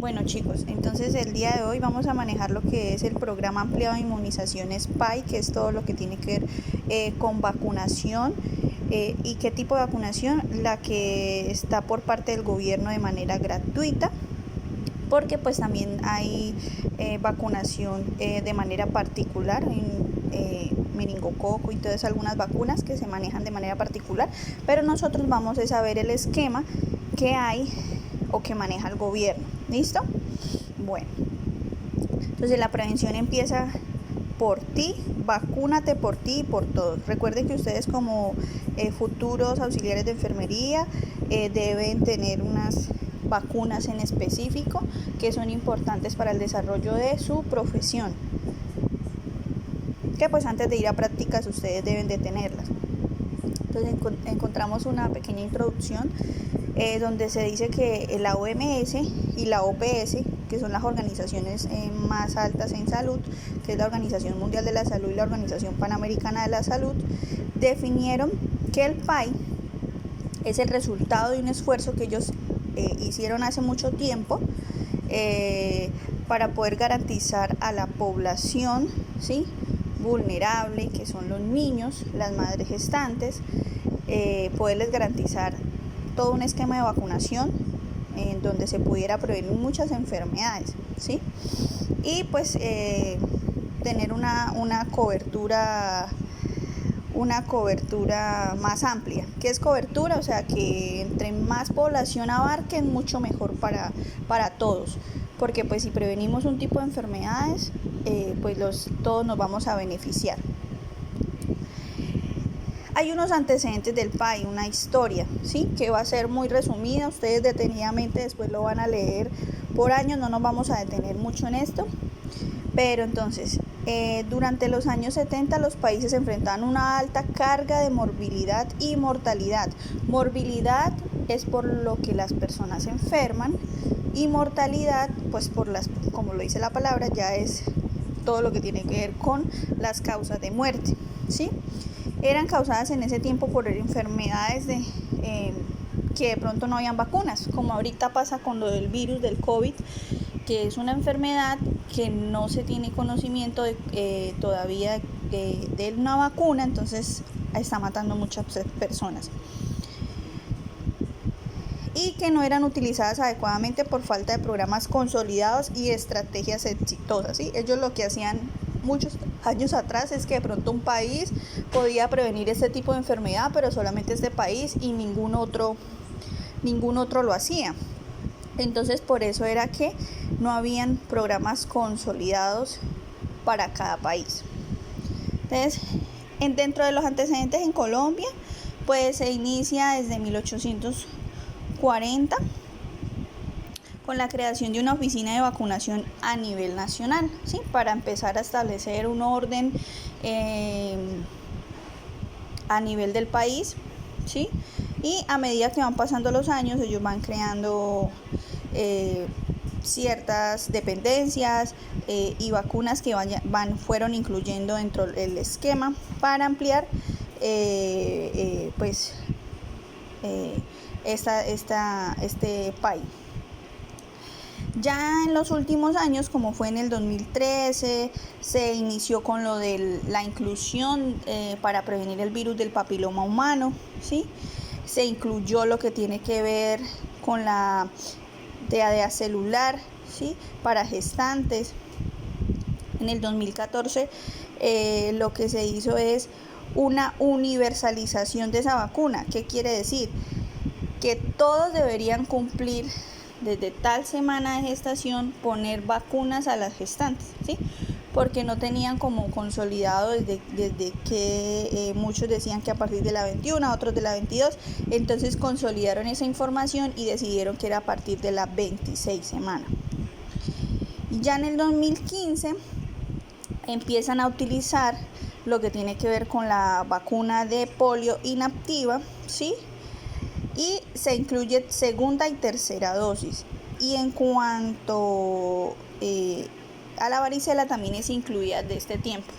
Bueno chicos, entonces el día de hoy vamos a manejar lo que es el programa ampliado de inmunizaciones PAI, que es todo lo que tiene que ver con vacunación. ¿Y qué tipo de vacunación? La que está por parte del gobierno de manera gratuita, porque pues también hay vacunación de manera particular, meningococo y todas algunas vacunas que se manejan de manera particular, pero nosotros vamos a saber el esquema que hay o que maneja el gobierno. ¿Listo? Bueno, entonces la prevención empieza por ti, vacúnate por ti y por todos. Recuerden que ustedes como futuros auxiliares de enfermería deben tener unas vacunas en específico que son importantes para el desarrollo de su profesión, que pues antes de ir a prácticas ustedes deben de tenerlas. Entonces encontramos una pequeña introducción donde se dice que la OMS y la OPS, que son las organizaciones más altas en salud, que es la Organización Mundial de la Salud y la Organización Panamericana de la Salud, definieron que el PAI es el resultado de un esfuerzo que ellos hicieron hace mucho tiempo para poder garantizar a la población, ¿sí?, vulnerable, que son los niños, las madres gestantes, poderles garantizar todo un esquema de vacunación en donde se pudiera prevenir muchas enfermedades, ¿sí? Y pues tener una cobertura más amplia. ¿Qué es cobertura? O sea, que entre más población abarquen, mucho mejor para todos, porque pues si prevenimos un tipo de enfermedades, pues todos nos vamos a beneficiar. Hay unos antecedentes del PAI, una historia, ¿sí?, que va a ser muy resumida. Ustedes detenidamente después lo van a leer por años, no nos vamos a detener mucho en esto. Pero entonces, durante los años 70 los países enfrentaban una alta carga de morbilidad y mortalidad. Morbilidad es por lo que las personas se enferman, y mortalidad, pues como lo dice la palabra, ya es todo lo que tiene que ver con las causas de muerte, ¿sí? Eran causadas en ese tiempo por enfermedades que de pronto no habían vacunas, como ahorita pasa con lo del virus del COVID, que es una enfermedad que no se tiene conocimiento todavía de una vacuna, entonces está matando muchas personas, y que no eran utilizadas adecuadamente por falta de programas consolidados y estrategias exitosas, ¿sí? Ellos lo que hacían muchos años atrás es que de pronto un país podía prevenir este tipo de enfermedad, pero solamente este país y ningún otro lo hacía. Entonces por eso era que no habían programas consolidados para cada país. Entonces, dentro de los antecedentes en Colombia, pues se inicia desde 1840 con la creación de una oficina de vacunación a nivel nacional, ¿sí?, para empezar a establecer un orden a nivel del país, ¿sí? Y a medida que van pasando los años, ellos van creando ciertas dependencias y vacunas que fueron incluyendo dentro del esquema para ampliar este país. Ya en los últimos años, como fue en el 2013, se inició con lo de la inclusión para prevenir el virus del papiloma humano, ¿sí? Se incluyó lo que tiene que ver con la DADA celular, ¿sí?, para gestantes. En el 2014 lo que se hizo es una universalización de esa vacuna. ¿Qué quiere decir? Que todos deberían cumplir desde tal semana de gestación poner vacunas a las gestantes, ¿sí?, porque no tenían como consolidado desde que muchos decían que a partir de la 21, otros de la 22, entonces consolidaron esa información y decidieron que era a partir de la 26 semana. Y ya en el 2015 empiezan a utilizar lo que tiene que ver con la vacuna de polio inactiva, ¿sí?, y se incluye segunda y tercera dosis. Y en cuanto a la varicela, también es incluida de este tiempo,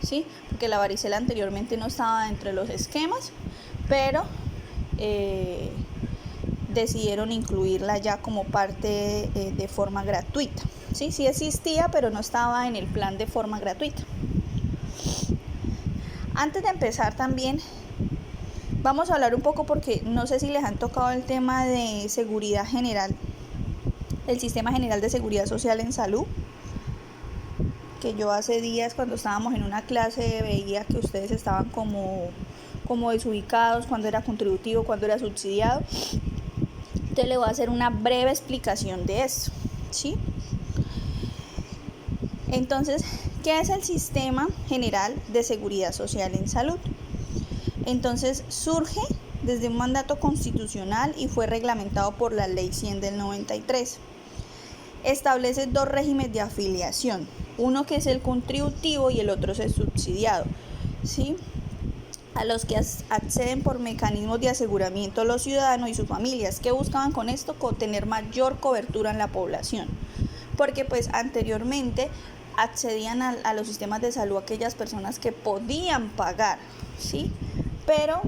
¿sí?, porque la varicela anteriormente no estaba dentro de los esquemas, pero decidieron incluirla ya como parte de forma gratuita. Sí existía, pero no estaba en el plan de forma gratuita. Antes de empezar también vamos a hablar un poco, porque no sé si les han tocado el tema de seguridad general, el Sistema General de Seguridad Social en Salud, que yo hace días cuando estábamos en una clase veía que ustedes estaban como desubicados, cuando era contributivo, cuando era subsidiado. Entonces le voy a hacer una breve explicación de eso, ¿sí? Entonces, ¿qué es el Sistema General de Seguridad Social en Salud? Entonces surge desde un mandato constitucional y fue reglamentado por la Ley 100 del 93. Establece dos regímenes de afiliación, uno que es el contributivo y el otro es el subsidiado, ¿sí? A los que acceden por mecanismos de aseguramiento los ciudadanos y sus familias, que buscaban con esto tener mayor cobertura en la población, porque pues anteriormente accedían a los sistemas de salud aquellas personas que podían pagar, ¿sí? Pero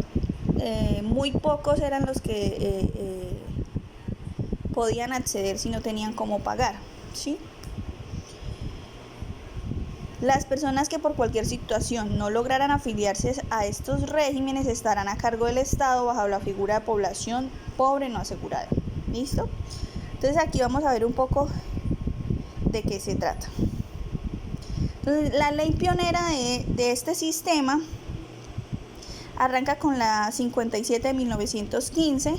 muy pocos eran los que podían acceder si no tenían cómo pagar, ¿sí? Las personas que por cualquier situación no lograran afiliarse a estos regímenes estarán a cargo del Estado bajo la figura de población pobre no asegurada. ¿Listo? Entonces aquí vamos a ver un poco de qué se trata. Entonces, la ley pionera de este sistema arranca con la 57 de 1915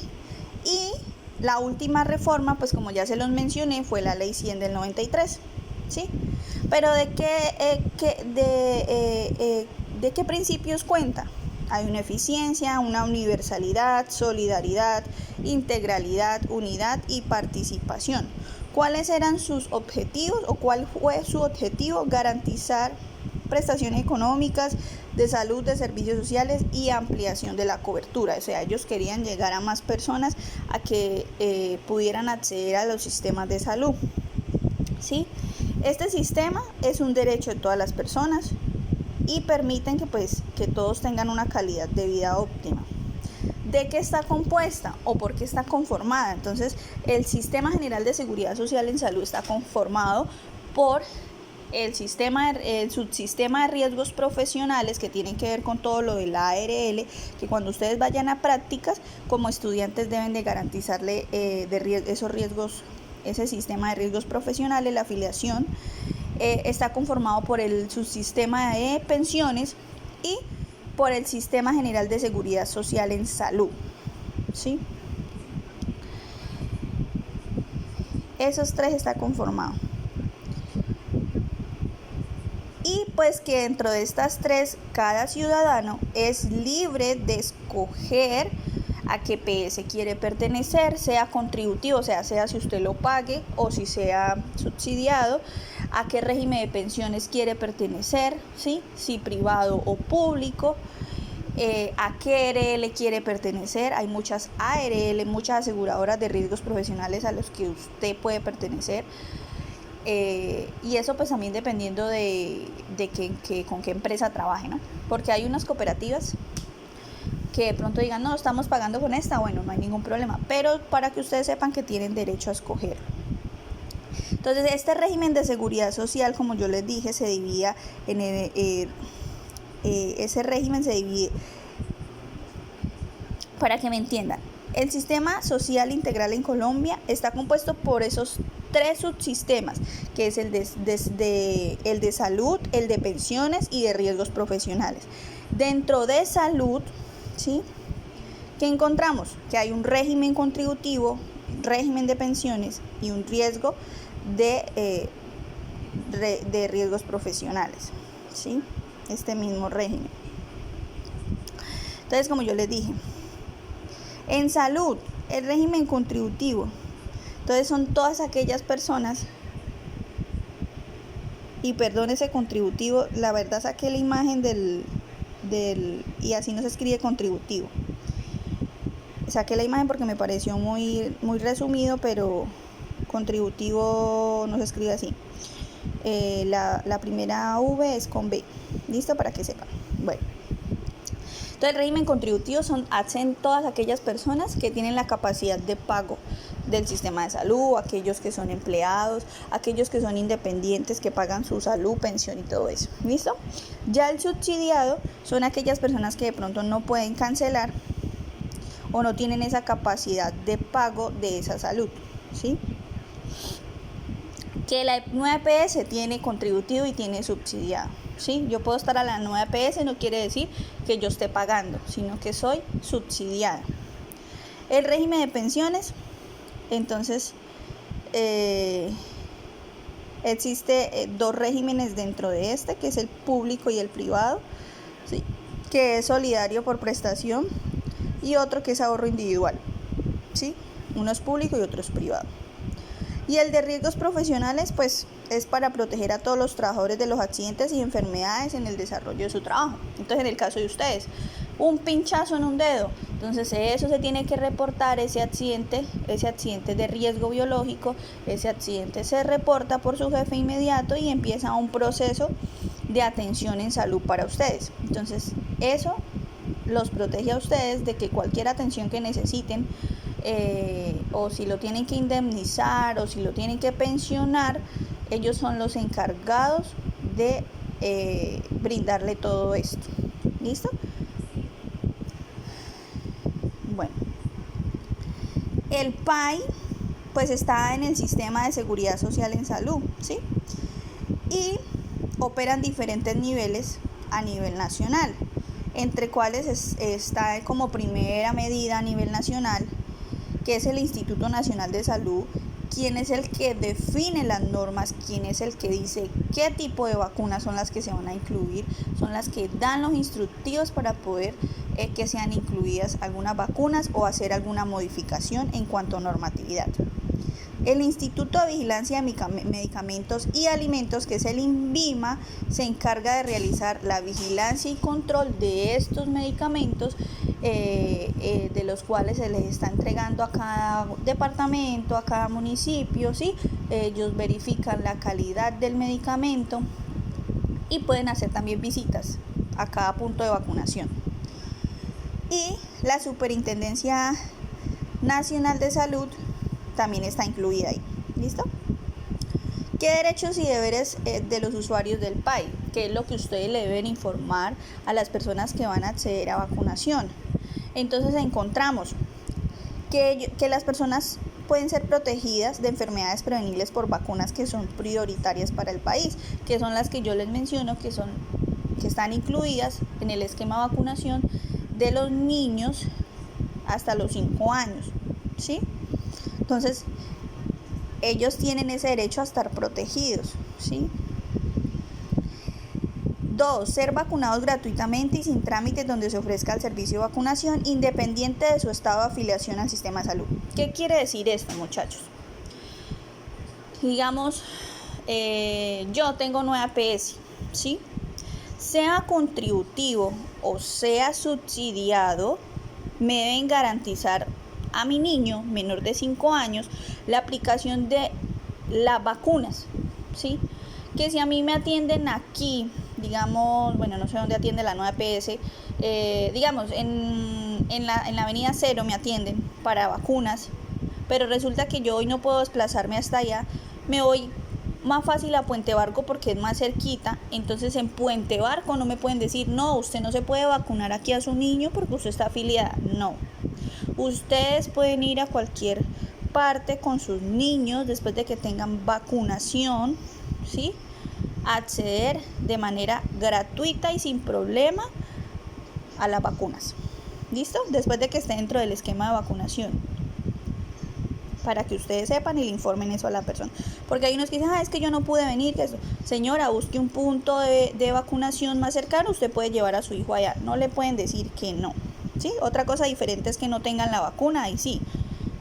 y la última reforma, pues como ya se los mencioné, fue la Ley 100 del 93, ¿sí? Pero ¿de qué principios cuenta? Hay una eficiencia, una universalidad, solidaridad, integralidad, unidad y participación. ¿Cuáles eran sus objetivos o cuál fue su objetivo? Garantizar prestaciones económicas, de salud, de servicios sociales y ampliación de la cobertura. O sea, ellos querían llegar a más personas a que pudieran acceder a los sistemas de salud, ¿sí? Este sistema es un derecho de todas las personas y permiten que todos tengan una calidad de vida óptima. ¿De qué está compuesta o por qué está conformada? Entonces, el Sistema General de Seguridad Social en Salud está conformado por el subsistema de riesgos profesionales, que tienen que ver con todo lo de la ARL, que cuando ustedes vayan a prácticas como estudiantes deben de garantizarle esos riesgos, ese sistema de riesgos profesionales. La afiliación está conformado por el subsistema de pensiones y por el Sistema General de Seguridad Social en Salud, ¿sí? Esos tres están conformados. Y pues que dentro de estas tres, cada ciudadano es libre de escoger a qué PS quiere pertenecer, sea contributivo, o sea si usted lo pague, o si sea subsidiado, a qué régimen de pensiones quiere pertenecer, ¿sí? Si privado o público, a qué ARL quiere pertenecer. Hay muchas ARL, muchas aseguradoras de riesgos profesionales a los que usted puede pertenecer. Y eso pues también dependiendo con qué empresa trabaje, ¿no? Porque hay unas cooperativas que de pronto digan, no, estamos pagando con esta, bueno, no hay ningún problema, pero para que ustedes sepan que tienen derecho a escoger. Entonces, este régimen de seguridad social, como yo les dije, se dividía ese régimen se divide, para que me entiendan, el sistema social integral en Colombia está compuesto por esos tres subsistemas, que es el de salud, el de pensiones y de riesgos profesionales. Dentro de salud, ¿sí?, ¿qué encontramos? Que hay un régimen contributivo, régimen de pensiones y un riesgo de riesgos profesionales, ¿sí? Este mismo régimen. Entonces, como yo les dije, en salud, el régimen contributivo, entonces son todas aquellas personas, y perdón, ese contributivo, la verdad saqué la imagen y así no se escribe contributivo. Saqué la imagen porque me pareció muy resumido, pero contributivo no se escribe así. La primera V es con B. ¿Listo? Para que sepan. Bueno. Entonces, el régimen contributivo hacen todas aquellas personas que tienen la capacidad de pago del sistema de salud, aquellos que son empleados, aquellos que son independientes, que pagan su salud, pensión y todo eso. ¿Listo? Ya el subsidiado son aquellas personas que de pronto no pueden cancelar o no tienen esa capacidad de pago de esa salud, ¿sí? Que la nueva EPS tiene contributivo y tiene subsidiado, ¿sí? Yo puedo estar a la nueva EPS, no quiere decir que yo esté pagando, sino que soy subsidiada. El régimen de pensiones, entonces, existe dos regímenes dentro de este, que es el público y el privado, ¿sí? Que es solidario por prestación, y otro que es ahorro individual, ¿sí? Uno es público y otro es privado. Y el de riesgos profesionales, pues, es para proteger a todos los trabajadores de los accidentes y enfermedades en el desarrollo de su trabajo. Entonces, en el caso de ustedes, un pinchazo en un dedo, entonces eso se tiene que reportar, ese accidente de riesgo biológico, ese accidente se reporta por su jefe inmediato y empieza un proceso de atención en salud para ustedes. Entonces, eso los protege a ustedes de que cualquier atención que necesiten, o si lo tienen que indemnizar o si lo tienen que pensionar, ellos son los encargados de brindarle todo esto. ¿Listo? Bueno, el PAI pues está en el sistema de seguridad social en salud, ¿sí? Y operan diferentes niveles a nivel nacional, entre cuales está como primera medida a nivel nacional, que es el Instituto Nacional de Salud, quien es el que define las normas, quien es el que dice qué tipo de vacunas son las que se van a incluir, son las que dan los instructivos para poder que sean incluidas algunas vacunas o hacer alguna modificación en cuanto a normatividad. El Instituto de Vigilancia de Medicamentos y Alimentos, que es el INVIMA, se encarga de realizar la vigilancia y control de estos medicamentos, de los cuales se les está entregando a cada departamento, a cada municipio, ¿sí? Ellos verifican la calidad del medicamento y pueden hacer también visitas a cada punto de vacunación. Y la Superintendencia Nacional de Salud también está incluida ahí. ¿Listo? ¿Qué derechos y deberes de los usuarios del PAI? ¿Qué es lo que ustedes le deben informar a las personas que van a acceder a vacunación? Entonces encontramos que las personas pueden ser protegidas de enfermedades prevenibles por vacunas que son prioritarias para el país, que son las que yo les menciono, que están incluidas en el esquema de vacunación de los niños hasta los 5 años, ¿sí? Entonces, ellos tienen ese derecho a estar protegidos, ¿sí? 2. Ser vacunados gratuitamente y sin trámites donde se ofrezca el servicio de vacunación, independiente de su estado de afiliación al sistema de salud. ¿Qué quiere decir esto, muchachos? Digamos, yo tengo nueva APS, ¿sí? Sea contributivo o sea subsidiado, me deben garantizar a mi niño menor de 5 años la aplicación de las vacunas, ¿sí? Que si a mí me atienden aquí, digamos, bueno, no sé dónde atiende la nueva EPS, digamos, en la avenida Cero me atienden para vacunas, pero resulta que yo hoy no puedo desplazarme hasta allá, me voy más fácil a Puente Barco porque es más cerquita. Entonces en Puente Barco no me pueden decir, no, usted no se puede vacunar aquí a su niño porque usted está afiliada. No, ustedes pueden ir a cualquier parte con sus niños después de que tengan vacunación, ¿sí? Acceder de manera gratuita y sin problema a las vacunas. ¿Listo? Después de que esté dentro del esquema de vacunación, para que ustedes sepan y le informen eso a la persona. Porque hay unos que dicen, es que yo no pude venir, que eso. Señora, busque un punto de vacunación más cercano, usted puede llevar a su hijo allá. No le pueden decir que no, ¿sí? Otra cosa diferente es que no tengan la vacuna, ahí sí,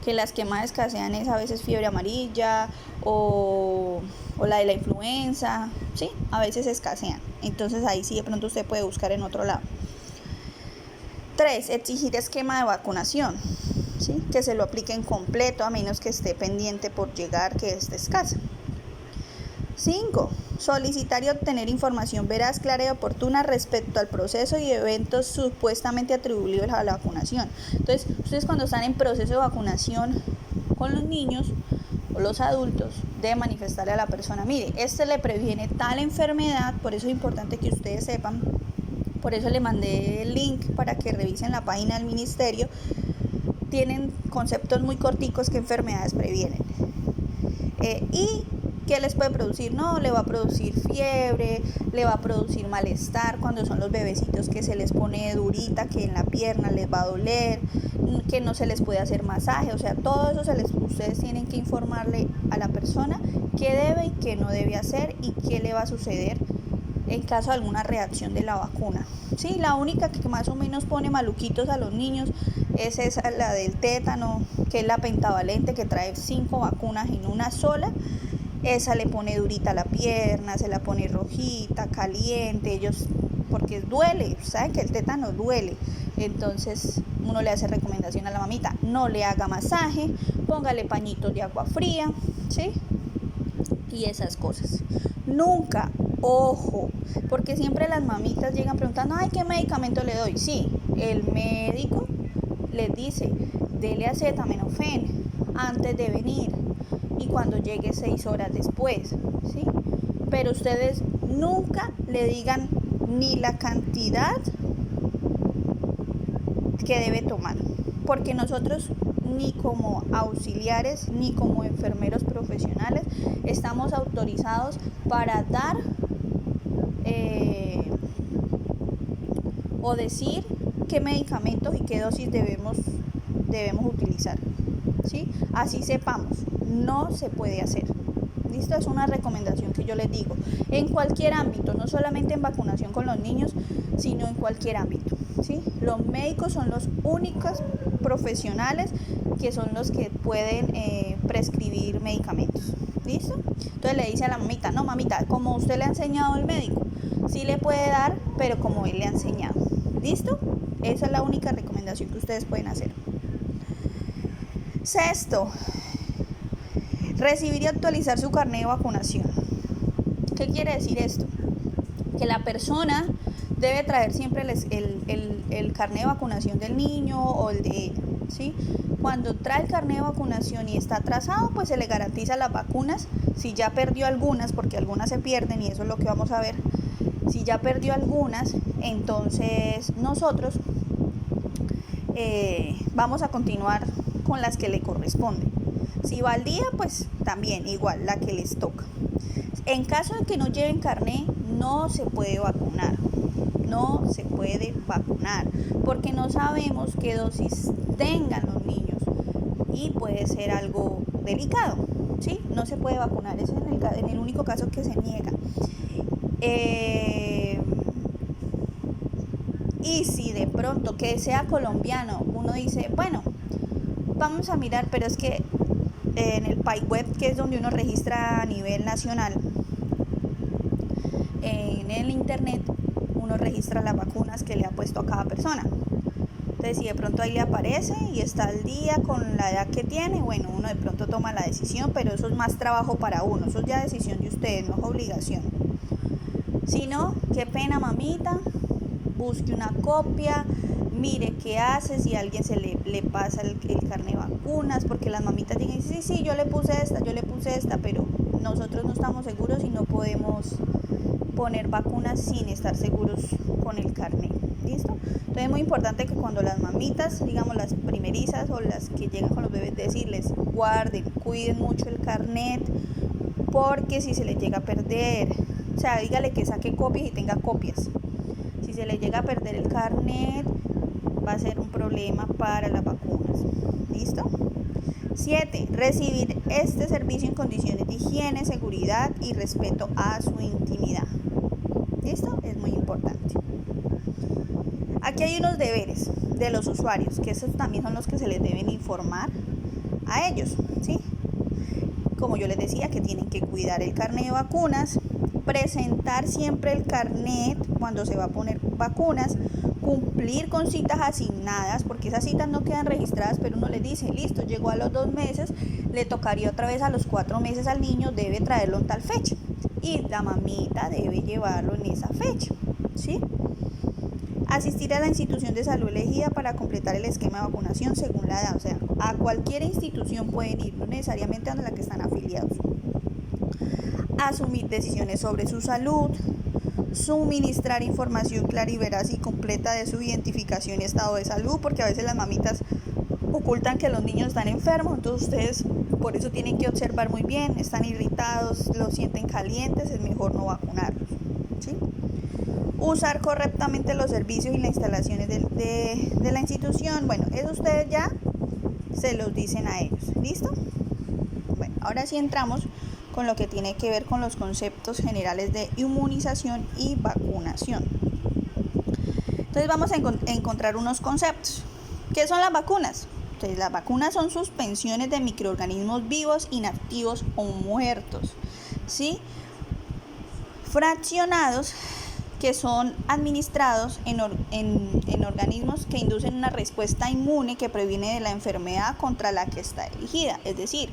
que las que más escasean es a veces fiebre amarilla o la de la influenza, ¿sí? A veces escasean. Entonces ahí sí de pronto usted puede buscar en otro lado. 3. Exigir esquema de vacunación, ¿sí? Que se lo apliquen completo a menos que esté pendiente por llegar, que esté escasa. 5. Solicitar y obtener información veraz, clara y oportuna respecto al proceso y eventos supuestamente atribuibles a la vacunación. Entonces, ustedes cuando están en proceso de vacunación con los niños o los adultos, deben manifestarle a la persona, mire, este le previene tal enfermedad, por eso es importante que ustedes sepan, por eso le mandé el link para que revisen la página del ministerio. Tienen conceptos muy corticos que enfermedades previenen. Y ¿qué les puede producir? No, le va a producir fiebre, le va a producir malestar cuando son los bebecitos que se les pone durita, que en la pierna les va a doler, que no se les puede hacer masaje, o sea, todo eso ustedes tienen que informarle a la persona qué debe y qué no debe hacer y qué le va a suceder en caso de alguna reacción de la vacuna. Sí, la única que más o menos pone maluquitos a los niños es esa, la del tétano, que es la pentavalente, que trae 5 vacunas en una sola. Esa le pone durita la pierna, se la pone rojita, caliente, ellos, porque duele, saben que el tétano duele. Entonces uno le hace recomendación a la mamita, no le haga masaje, póngale pañitos de agua fría, ¿sí? Y esas cosas. Nunca, ojo, porque siempre las mamitas llegan preguntando, ay, ¿qué medicamento le doy? Sí, el médico les dice, dele acetaminofén antes de venir y cuando llegue 6 horas después, ¿sí? Pero ustedes nunca le digan ni la cantidad que debe tomar, porque nosotros ni como auxiliares ni como enfermeros profesionales estamos autorizados para dar o decir qué medicamentos y qué dosis debemos utilizar, ¿sí? Así sepamos, no se puede hacer. ¿Listo? Es una recomendación que yo les digo en cualquier ámbito, no solamente en vacunación con los niños, sino en cualquier ámbito, ¿sí? Los médicos son los únicos profesionales que son los que pueden prescribir medicamentos. ¿Listo? Entonces le dice a la mamita, no mamita, como usted le ha enseñado el médico, sí le puede dar, pero como él le ha enseñado. ¿Listo? Esa es la única recomendación que ustedes pueden hacer. 6. Recibir y actualizar su carnet de vacunación. ¿Qué quiere decir esto? Que la persona debe traer siempre el carnet de vacunación del niño o el de ella, ¿sí? Cuando trae el carnet de vacunación y está atrasado, pues se le garantiza las vacunas. Si ya perdió algunas, porque algunas se pierden y eso es lo que vamos a ver. Si ya perdió algunas, entonces nosotros vamos a continuar con las que le corresponden. Si va al día, pues también igual, la que les toca. En caso de que no lleven carnet, no se puede vacunar. No se puede vacunar porque no sabemos qué dosis tengan los niños y puede ser algo delicado, ¿sí? No se puede vacunar, ese es en el único caso que se niega. Y si de pronto que sea colombiano, uno dice, bueno, vamos a mirar, pero es que en el PAIweb, que es donde uno registra a nivel nacional, en el internet uno registra las vacunas que le ha puesto a cada persona. Entonces si de pronto ahí le aparece y está al día con la edad que tiene, bueno, uno de pronto toma la decisión, pero eso es más trabajo para uno, eso es ya decisión de ustedes, no es obligación. Si no, qué pena mamita, busque una copia, mire qué hace, si a alguien se le pasa el carnet de vacunas, porque las mamitas dicen, sí, yo le puse esta, pero nosotros no estamos seguros y no podemos poner vacunas sin estar seguros con el carnet. ¿Listo? Entonces es muy importante que cuando las mamitas, digamos las primerizas o las que llegan con los bebés, decirles guarden, cuiden mucho el carnet, porque si se les llega a perder, o sea, dígale que saque copias y tenga copias. Si se les llega a perder el carnet, va a ser un problema para las vacunas. ¿Listo? 7. Recibir este servicio en condiciones de higiene, seguridad y respeto a su intimidad. ¿Listo? Es muy importante. Aquí hay unos deberes de los usuarios, que esos también son los que se les deben informar a ellos, ¿sí? como yo les decía, que tienen que cuidar el carnet de vacunas, presentar siempre el carnet cuando se va a poner vacunas, cumplir con citas asignadas, porque esas citas no quedan registradas, pero uno les dice, listo, llegó a los 2 meses, le tocaría otra vez a los 4 meses al niño, debe traerlo en tal fecha, y la mamita debe llevarlo en esa fecha, ¿sí? Asistir a la institución de salud elegida para completar el esquema de vacunación según la edad, o sea, a cualquier institución pueden ir, no necesariamente a la que están afiliados. Asumir decisiones sobre su salud, suministrar información clara y veraz y completa de su identificación y estado de salud, porque a veces las mamitas ocultan que los niños están enfermos, entonces ustedes por eso tienen que observar muy bien, están irritados, los sienten calientes, es mejor no vacunarlos, ¿sí? Usar correctamente los servicios y las instalaciones de la institución, bueno, eso ustedes ya se los dicen a ellos, ¿listo? Bueno, ahora sí entramos con lo que tiene que ver con los conceptos generales de inmunización y vacunación. Entonces vamos a encontrar unos conceptos. ¿Qué son las vacunas? Entonces las vacunas son suspensiones de microorganismos vivos, inactivos o muertos, ¿sí? Fraccionados, que son administrados en organismos que inducen una respuesta inmune que previene de la enfermedad contra la que está dirigida. Es decir,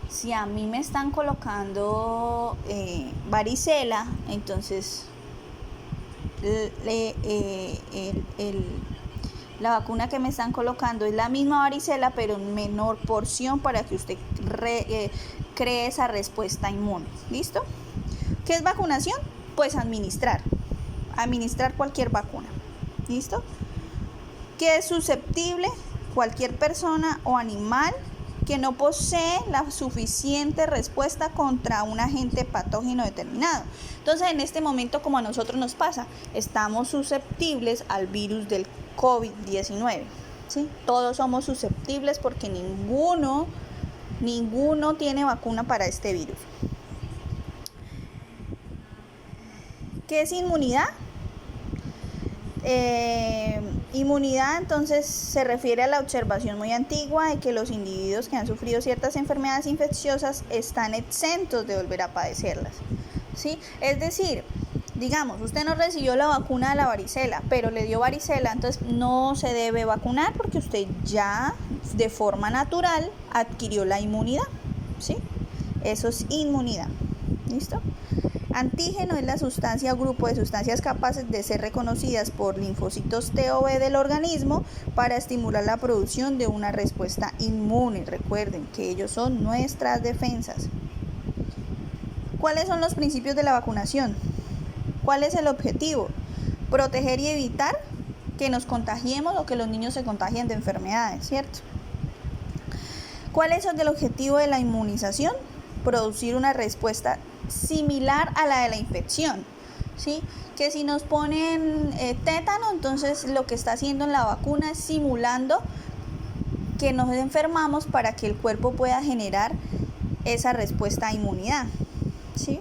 si a mí me están colocando varicela, entonces la vacuna que me están colocando es la misma varicela, pero en menor porción para que usted cree esa respuesta inmune. ¿Listo? ¿Qué es vacunación? Pues administrar cualquier vacuna. ¿Listo? ¿Qué es susceptible? Cualquier persona o animal que no posee la suficiente respuesta contra un agente patógeno determinado. Entonces, en este momento, como a nosotros nos pasa, estamos susceptibles al virus del COVID-19, ¿sí? Todos somos susceptibles porque ninguno tiene vacuna para este virus. ¿Qué es inmunidad? Inmunidad entonces se refiere a la observación muy antigua de que los individuos que han sufrido ciertas enfermedades infecciosas están exentos de volver a padecerlas, ¿sí? Es decir, digamos, usted no recibió la vacuna de la varicela, pero le dio varicela, entonces no se debe vacunar porque usted ya de forma natural adquirió la inmunidad, ¿sí? Eso es inmunidad, ¿listo? Antígeno es la sustancia o grupo de sustancias capaces de ser reconocidas por linfocitos T o B del organismo para estimular la producción de una respuesta inmune. Recuerden que ellos son nuestras defensas. ¿Cuáles son los principios de la vacunación? ¿Cuál es el objetivo? Proteger y evitar que nos contagiemos o que los niños se contagien de enfermedades, ¿cierto? ¿Cuál es el objetivo de la inmunización? Producir una respuesta similar a la de la infección, ¿sí? Que si nos ponen tétano, entonces lo que está haciendo en la vacuna es simulando que nos enfermamos para que el cuerpo pueda generar esa respuesta a inmunidad, ¿sí?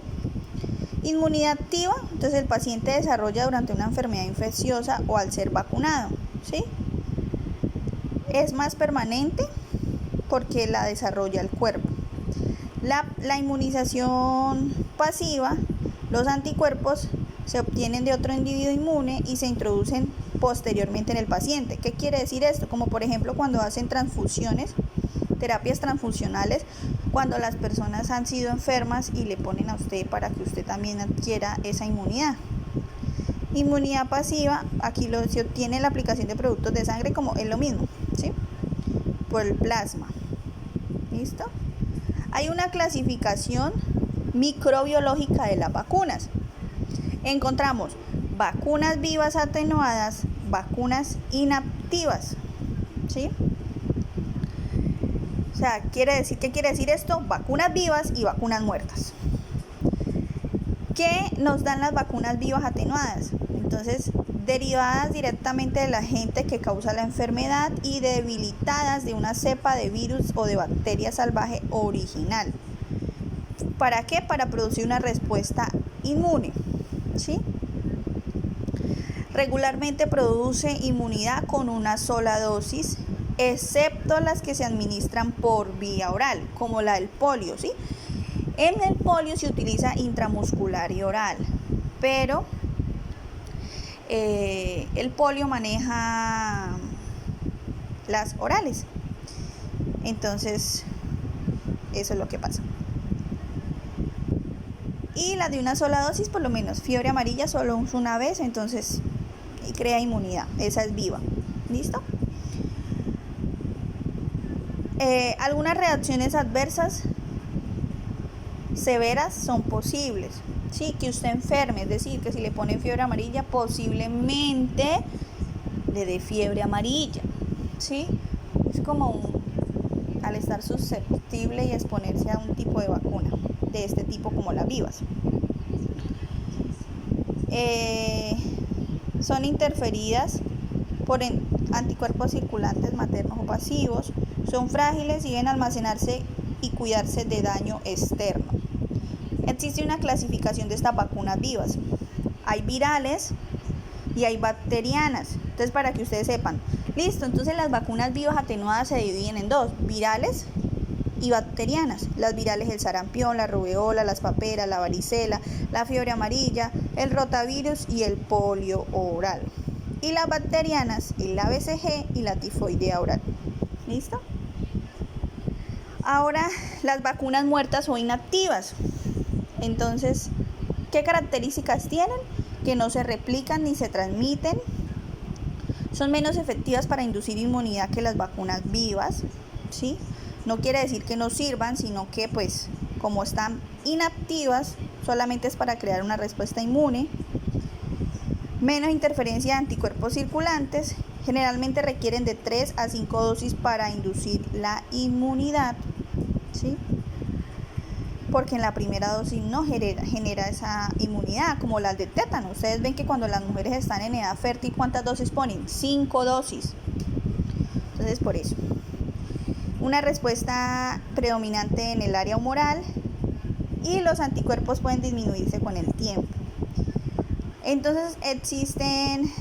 Inmunidad activa, entonces el paciente desarrolla durante una enfermedad infecciosa o al ser vacunado, ¿sí? Es más permanente porque la desarrolla el cuerpo. La inmunización pasiva, los anticuerpos se obtienen de otro individuo inmune y se introducen posteriormente en el paciente. ¿Qué quiere decir esto? Como por ejemplo cuando hacen transfusiones, terapias transfusionales, cuando las personas han sido enfermas y le ponen a usted para que usted también adquiera esa inmunidad. Inmunidad pasiva, aquí se obtiene la aplicación de productos de sangre, como es lo mismo, ¿sí? Por el plasma. ¿Listo? Hay una clasificación microbiológica de las vacunas. Encontramos vacunas vivas atenuadas, vacunas inactivas, ¿sí? O sea, ¿qué quiere decir esto? Vacunas vivas y vacunas muertas. ¿Qué nos dan las vacunas vivas atenuadas? Entonces, derivadas directamente del agente que causa la enfermedad y debilitadas de una cepa de virus o de bacteria salvaje original. ¿Para qué? Para producir una respuesta inmune, ¿sí? Regularmente produce inmunidad con una sola dosis excepto las que se administran por vía oral, como la del polio, ¿sí? En el polio se utiliza intramuscular y oral, pero el polio maneja las orales. Entonces, eso es lo que pasa. Y la de una sola dosis, por lo menos, fiebre amarilla solo una vez, entonces crea inmunidad, esa es viva. ¿Listo? Algunas reacciones adversas severas son posibles, ¿sí? Que usted enferme, es decir, que si le ponen fiebre amarilla, posiblemente le dé fiebre amarilla, ¿sí? Es como al estar susceptible y exponerse a un tipo de vacuna de este tipo como las vivas. Son interferidas por anticuerpos circulantes maternos o pasivos, son frágiles y deben almacenarse y cuidarse de daño externo. Existe una clasificación de estas vacunas vivas. Hay virales y hay bacterianas. Entonces, para que ustedes sepan, listo, entonces las vacunas vivas atenuadas se dividen en dos, virales y bacterianas. Las virales, el sarampión, la rubeola, las paperas, la varicela, la fiebre amarilla, el rotavirus y el polio oral. Y las bacterianas, el ABCG y la tifoidea oral. ¿Listo? Ahora, las vacunas muertas o inactivas. Entonces, ¿qué características tienen? Que no se replican ni se transmiten. Son menos efectivas para inducir inmunidad que las vacunas vivas, ¿sí? No quiere decir que no sirvan, sino que pues como están inactivas, solamente es para crear una respuesta inmune. Menos interferencia de anticuerpos circulantes, generalmente requieren de 3 a 5 dosis para inducir la inmunidad, ¿sí? Porque en la primera dosis no genera esa inmunidad, como las de tétano. Ustedes ven que cuando las mujeres están en edad fértil, ¿cuántas dosis ponen? 5 dosis. Entonces, por eso. Una respuesta predominante en el área humoral y los anticuerpos pueden disminuirse con el tiempo. Entonces, existen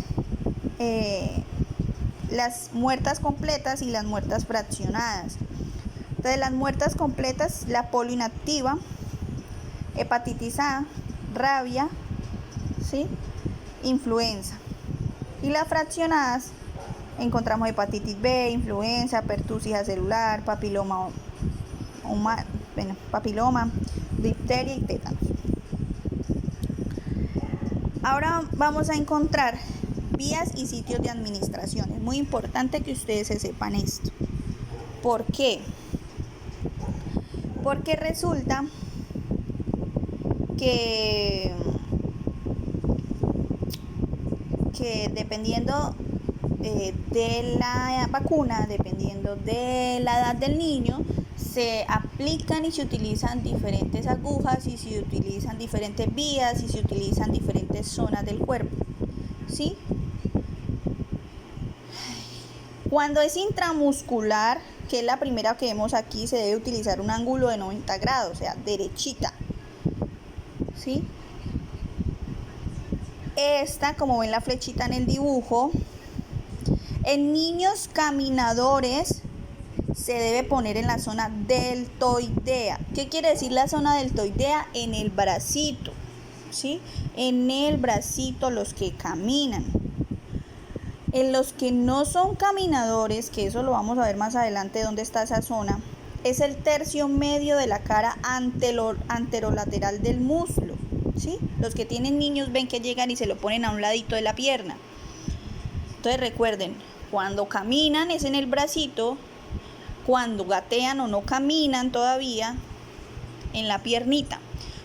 las muertas completas y las muertas fraccionadas. Entonces, las muertas completas, la polio inactiva, hepatitis A, rabia, ¿sí? Influenza. Y las fraccionadas, encontramos hepatitis B, influenza, pertusis celular, papiloma, difteria y tétanos. Ahora vamos a encontrar vías y sitios de administración. Es muy importante que ustedes se sepan esto. ¿Por qué? Porque resulta que dependiendo de la vacuna, dependiendo de la edad del niño, se aplican y se utilizan diferentes agujas y se utilizan diferentes vías y se utilizan diferentes zonas del cuerpo, ¿sí? Cuando es intramuscular, que es la primera que vemos aquí, se debe utilizar un ángulo de 90 grados, o sea, derechita, ¿sí? Esta, como ven la flechita en el dibujo, en niños caminadores se debe poner en la zona deltoidea. ¿Qué quiere decir la zona deltoidea? En el bracito, ¿sí? En el bracito, los que caminan. En los que no son caminadores, que eso lo vamos a ver más adelante dónde está esa zona, es el tercio medio de la cara anterolateral del muslo, ¿sí? Los que tienen niños ven que llegan y se lo ponen a un ladito de la pierna. Entonces recuerden, cuando caminan es en el bracito, cuando gatean o no caminan todavía, en la piernita.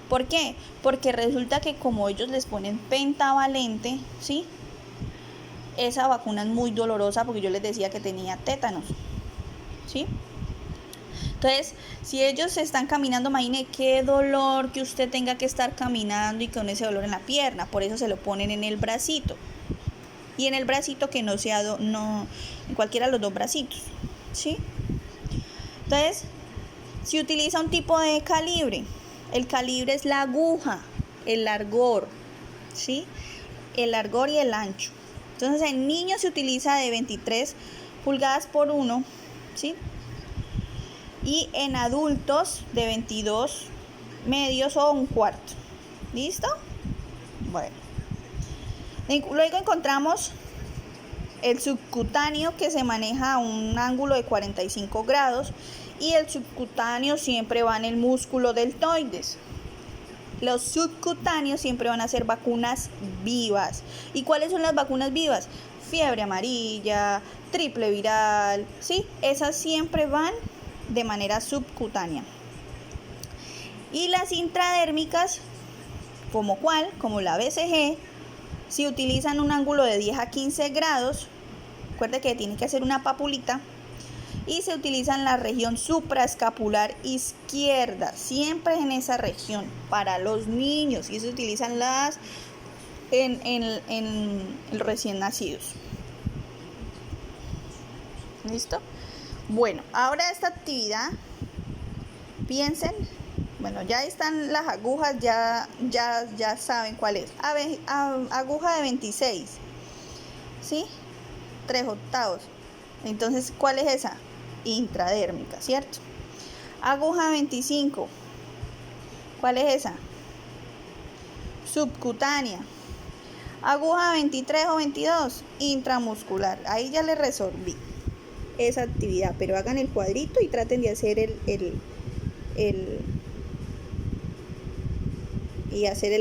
¿Por qué? Porque resulta que como ellos les ponen pentavalente, ¿sí? Esa vacuna es muy dolorosa porque yo les decía que tenía tétanos, ¿sí? Entonces, si ellos están caminando, imagine qué dolor que usted tenga que estar caminando y con ese dolor en la pierna. Por eso se lo ponen en el bracito. Y en el bracito que no sea, en cualquiera de los dos bracitos, ¿sí? Entonces, se utiliza un tipo de calibre. El calibre es la aguja, el largor, ¿sí? El largor y el ancho. Entonces, en niños se utiliza de 23 pulgadas por 1, ¿sí? Y en adultos de 22 medios o 1/4. ¿Listo? Bueno. Luego encontramos el subcutáneo, que se maneja a un ángulo de 45 grados, y el subcutáneo siempre va en el músculo deltoides. Los subcutáneos siempre van a ser vacunas vivas. ¿Y cuáles son las vacunas vivas? Fiebre amarilla, triple viral, ¿sí? Esas siempre van de manera subcutánea. Y las intradérmicas, ¿como cuál? Como la BCG, si utilizan un ángulo de 10 a 15 grados, recuerde que tiene que hacer una papulita, y se utiliza en la región supraescapular izquierda, siempre en esa región, para los niños, y se utilizan las en recién nacidos. ¿Listo? Bueno, ahora esta actividad, piensen, bueno, ya están las agujas, ya saben cuál es. Aguja de 26, ¿sí? 3/8. Entonces, ¿cuál es esa? Intradérmica, ¿cierto? Aguja 25, ¿cuál es esa? Subcutánea. Aguja 23 o 22, intramuscular. Ahí ya les resolví esa actividad, pero hagan el cuadrito y traten de hacer el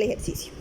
ejercicio.